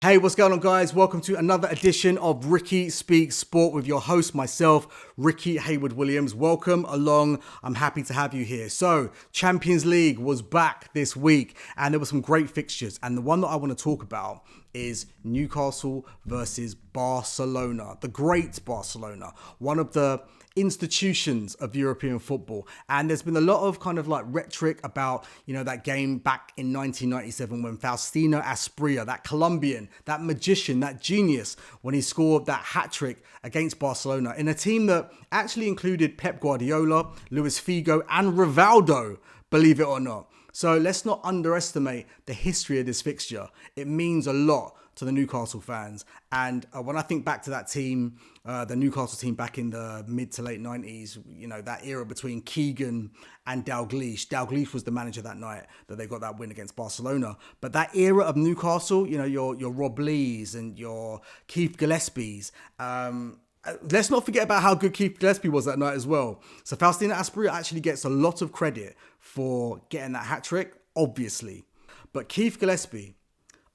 Hey, what's going on, guys? Welcome to another edition of Ricky Speaks Sport with your host, myself, Ricky Hayward-Williams. Welcome along. I'm happy to have you here. So, Champions League was back this week, and there were some great fixtures. And the one that I want to talk about is Newcastle versus Barcelona, the great Barcelona, one of the institutions of European football. And there's been a lot of kind of like rhetoric about, that game back in 1997 when Faustino Asprilla, that Colombian, that magician, that genius, when he scored that hat-trick against Barcelona in a team that actually included Pep Guardiola, Luis Figo, and Rivaldo, believe it or not. So let's not underestimate the history of this fixture. It means a lot to the Newcastle fans. And when I think back to that team, the Newcastle team back in the mid to late 90s, that era between Keegan and Dalglish. Dalglish was the manager that night that they got that win against Barcelona. But that era of Newcastle, your Rob Lees and your Keith Gillespie's, let's not forget about how good Keith Gillespie was that night as well. So Faustino Asprilla actually gets a lot of credit for getting that hat-trick, obviously. But Keith Gillespie,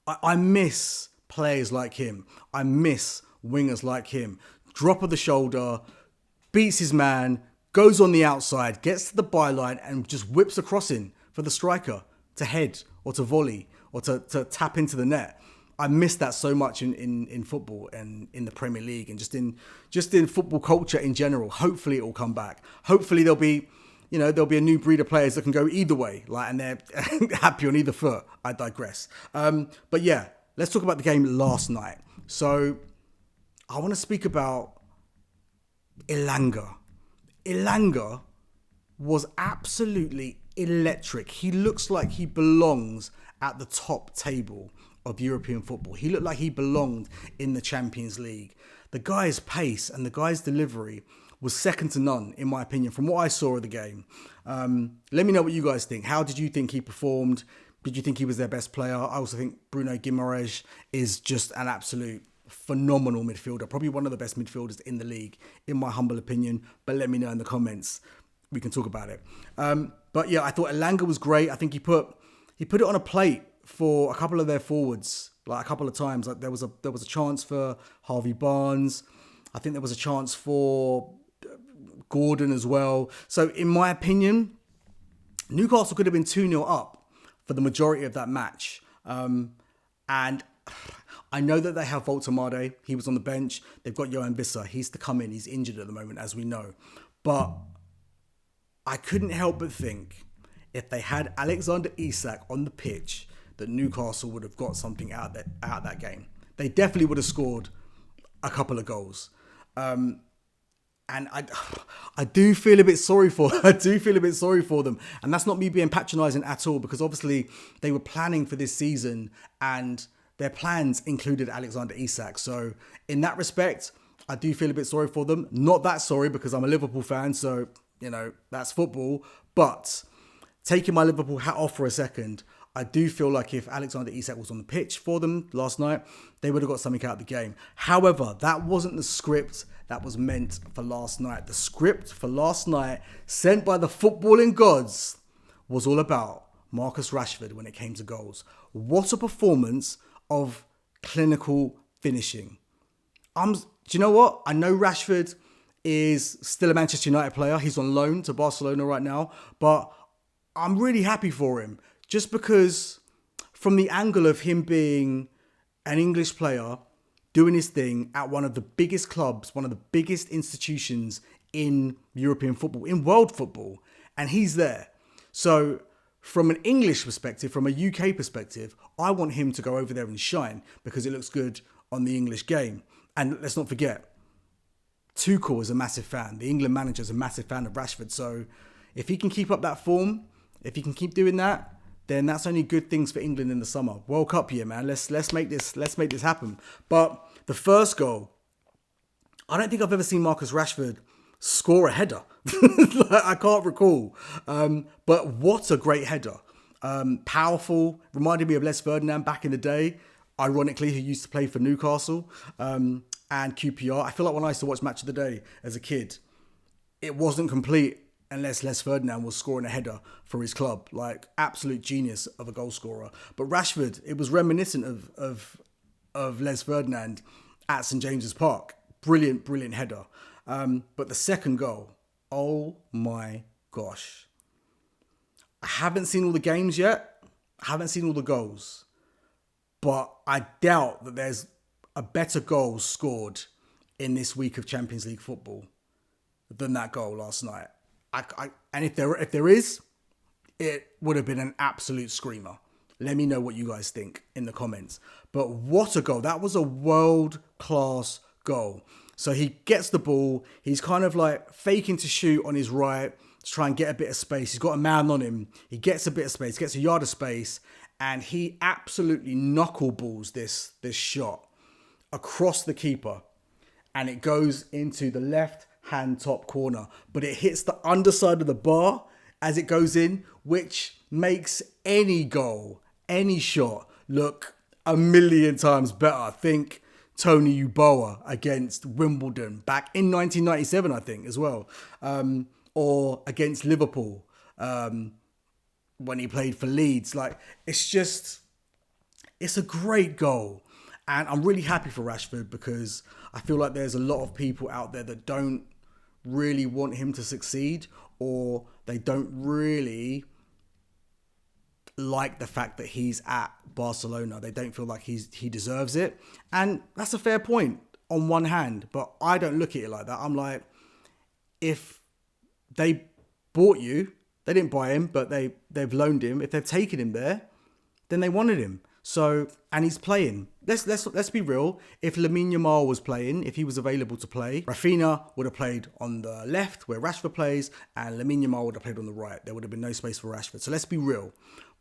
I miss players like him. I miss wingers like him. Drop of the shoulder, beats his man, goes on the outside, gets to the byline and just whips a crossing for the striker to head or to volley or to tap into the net. I miss that so much in football and in the Premier League and just in football culture in general. Hopefully it will come back. Hopefully there'll be a new breed of players that can go either way, and they're happy on either foot. I digress. But yeah, let's talk about the game last night. So I want to speak about Elanga. Elanga was absolutely electric. He looks like he belongs at the top table of European football. He looked like he belonged in the Champions League. The guy's pace and the guy's delivery was second to none, in my opinion, from what I saw of the game. Let me know what you guys think. How did you think he performed? Did you think he was their best player? I also think Bruno Guimaraes is just an absolute phenomenal midfielder. Probably one of the best midfielders in the league, in my humble opinion. But let me know in the comments. We can talk about it. But yeah, I thought Elanga was great. I think he put it on a plate for a couple of their forwards, like a couple of times. Like there was a chance for Harvey Barnes. I think there was a chance for Gordon as well. So in my opinion, Newcastle could have been 2-0 up for the majority of that match. And I know that they have Voltemade. He was on the bench. They've got Johan Visser. He's to come in. He's injured at the moment, as we know. But I couldn't help but think if they had Alexander Isak on the pitch, that Newcastle would have got something out of that game. They definitely would have scored a couple of goals. And I do feel a bit sorry for them. And that's not me being patronising at all, because obviously they were planning for this season and their plans included Alexander Isak. So in that respect, I do feel a bit sorry for them. Not that sorry, because I'm a Liverpool fan, so, that's football. But taking my Liverpool hat off for a second, I do feel like if Alexander Isak was on the pitch for them last night, they would have got something out of the game. However, that wasn't the script that was meant for last night. The script for last night, sent by the footballing gods, was all about Marcus Rashford when it came to goals. What a performance of clinical finishing. Do you know what? I know Rashford is still a Manchester United player. He's on loan to Barcelona right now, but I'm really happy for him. Just because from the angle of him being an English player, doing his thing at one of the biggest clubs, one of the biggest institutions in European football, in world football, and he's there. So from an English perspective, from a UK perspective, I want him to go over there and shine because it looks good on the English game. And let's not forget, Tuchel is a massive fan. The England manager is a massive fan of Rashford. So if he can keep up that form, if he can keep doing that, then that's only good things for England in the summer. World Cup year, man. Let's make this happen. But the first goal, I don't think I've ever seen Marcus Rashford score a header. I can't recall. But what a great header. Powerful. Reminded me of Les Ferdinand back in the day, ironically, who used to play for Newcastle and QPR. I feel like when I used to watch Match of the Day as a kid, it wasn't complete unless Les Ferdinand was scoring a header for his club. Like, absolute genius of a goal scorer. But Rashford, it was reminiscent of of Les Ferdinand at St James's Park. Brilliant, brilliant header. But the second goal, oh my gosh. I haven't seen all the games yet. I haven't seen all the goals. But I doubt that there's a better goal scored in this week of Champions League football than that goal last night. And if there is, it would have been an absolute screamer. Let me know what you guys think in the comments. But what a goal. That was a world-class goal. So he gets the ball. He's kind of like faking to shoot on his right to try and get a bit of space. He's got a man on him. He gets a bit of space, gets a yard of space, and he absolutely knuckleballs this shot across the keeper. And it goes into the left-hand top corner. But it hits the underside of the bar as it goes in, which makes any goal, any shot, look a million times better. Think Tony Yeboah against Wimbledon back in 1997, I think, as well. Or against Liverpool when he played for Leeds. Like, it's a great goal. And I'm really happy for Rashford because I feel like there's a lot of people out there that don't really want him to succeed, or they don't really like the fact that he's at Barcelona. They don't feel like he deserves it. And that's a fair point on one hand, but I don't look at it like that. I'm like, if they bought you, they didn't buy him, but they've loaned him. If they've taken him there, then they wanted him. So, and he's playing. Let's be real. If Lamine Yamal was playing, if he was available to play, Rafinha would have played on the left where Rashford plays, and Lamine Yamal would have played on the right. There would have been no space for Rashford. So let's be real.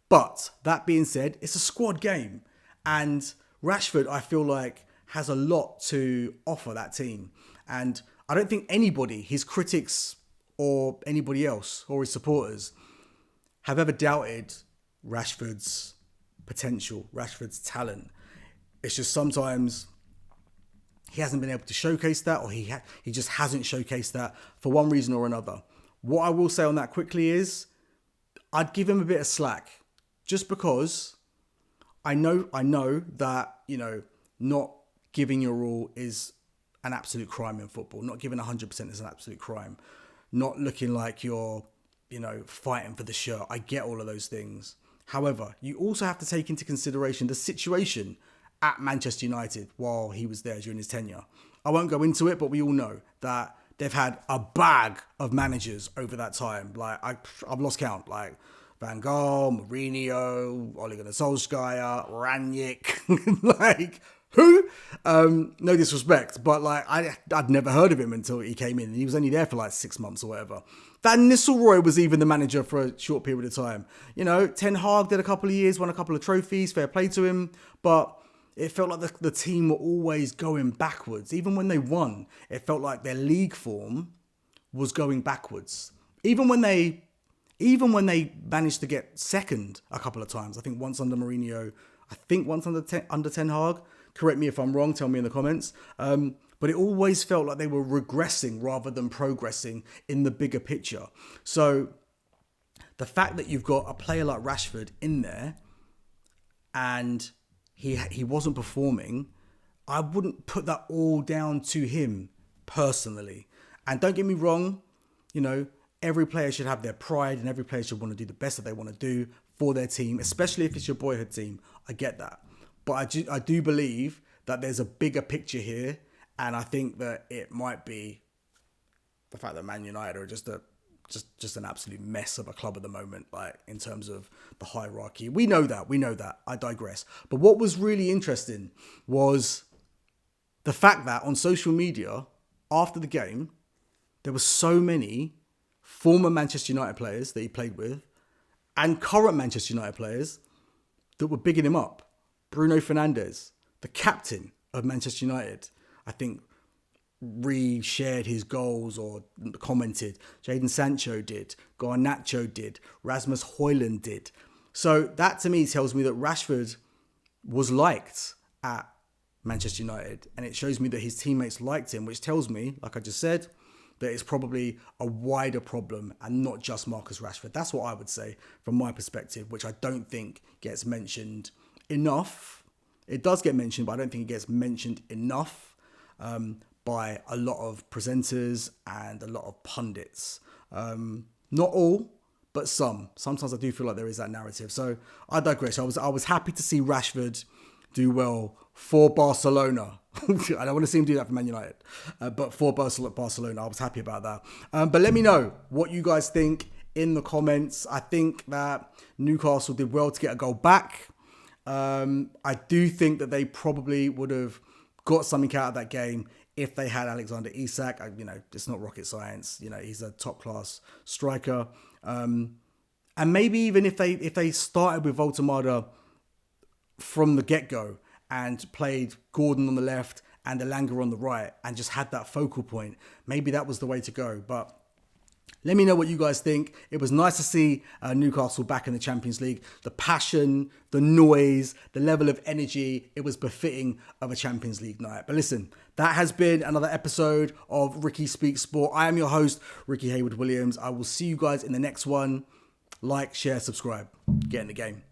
But that being said, it's a squad game, and Rashford, I feel like, has a lot to offer that team. And I don't think anybody, his critics or anybody else or his supporters, have ever doubted Rashford's potential, Rashford's talent. It's just sometimes he hasn't been able to showcase that, or he just hasn't showcased that for one reason or another. What I will say on that quickly is I'd give him a bit of slack, just because I know that, not giving your all is an absolute crime in football. Not giving 100% is an absolute crime. Not looking like you're, fighting for the shirt. I get all of those things. However, you also have to take into consideration the situation at Manchester United while he was there during his tenure. I won't go into it, but we all know that they've had a bag of managers over that time. Like, I've lost count. Like Van Gaal, Mourinho, Ole Gunnar Solskjaer, Rangnick. Like, who? No disrespect, but like I'd never heard of him until he came in, and he was only there for like 6 months or whatever. Van Nistelrooy was even the manager for a short period of time. Ten Hag did a couple of years, won a couple of trophies, fair play to him, but it felt like the team were always going backwards. Even when they won, it felt like their league form was going backwards. Even when they managed to get second a couple of times. I think once under Mourinho, I think once under Ten Hag. Correct me if I'm wrong, tell me in the comments. But it always felt like they were regressing rather than progressing in the bigger picture. So the fact that you've got a player like Rashford in there and he wasn't performing, I wouldn't put that all down to him personally. And don't get me wrong, every player should have their pride and every player should want to do the best that they want to do for their team, especially if it's your boyhood team. I get that. But I do believe that there's a bigger picture here, and I think that it might be the fact that Man United are just an absolute mess of a club at the moment, like in terms of the hierarchy. We know that. I digress. But what was really interesting was the fact that on social media, after the game, there were so many former Manchester United players that he played with and current Manchester United players that were bigging him up. Bruno Fernandes, the captain of Manchester United, I think re-shared his goals or commented. Jadon Sancho did. Garnacho did. Rasmus Højlund did. So that to me tells me that Rashford was liked at Manchester United, and it shows me that his teammates liked him, which tells me, like I just said, that it's probably a wider problem and not just Marcus Rashford. That's what I would say from my perspective, which I don't think gets mentioned enough, It does get mentioned, but I don't think it gets mentioned enough by a lot of presenters and a lot of pundits. Not all, but some. Sometimes I do feel like there is that narrative. So I digress. I was happy to see Rashford do well for Barcelona. I don't want to see him do that for Man United, but for Barcelona, I was happy about that. But let me know what you guys think in the comments. I think that Newcastle did well to get a goal back. I do think that they probably would have got something out of that game if they had Alexander Isak. It's not rocket science. He's a top class striker. And maybe even if they started with Voltemada from the get-go and played Gordon on the left and Elanga on the right and just had that focal point, maybe that was the way to go. But let me know what you guys think. It was nice to see Newcastle back in the Champions League. The passion, the noise, the level of energy, it was befitting of a Champions League night. But listen, that has been another episode of Ricky Speaks Sport. I am your host, Ricky Hayward Williams. I will see you guys in the next one. Like, share, subscribe. Get in the game.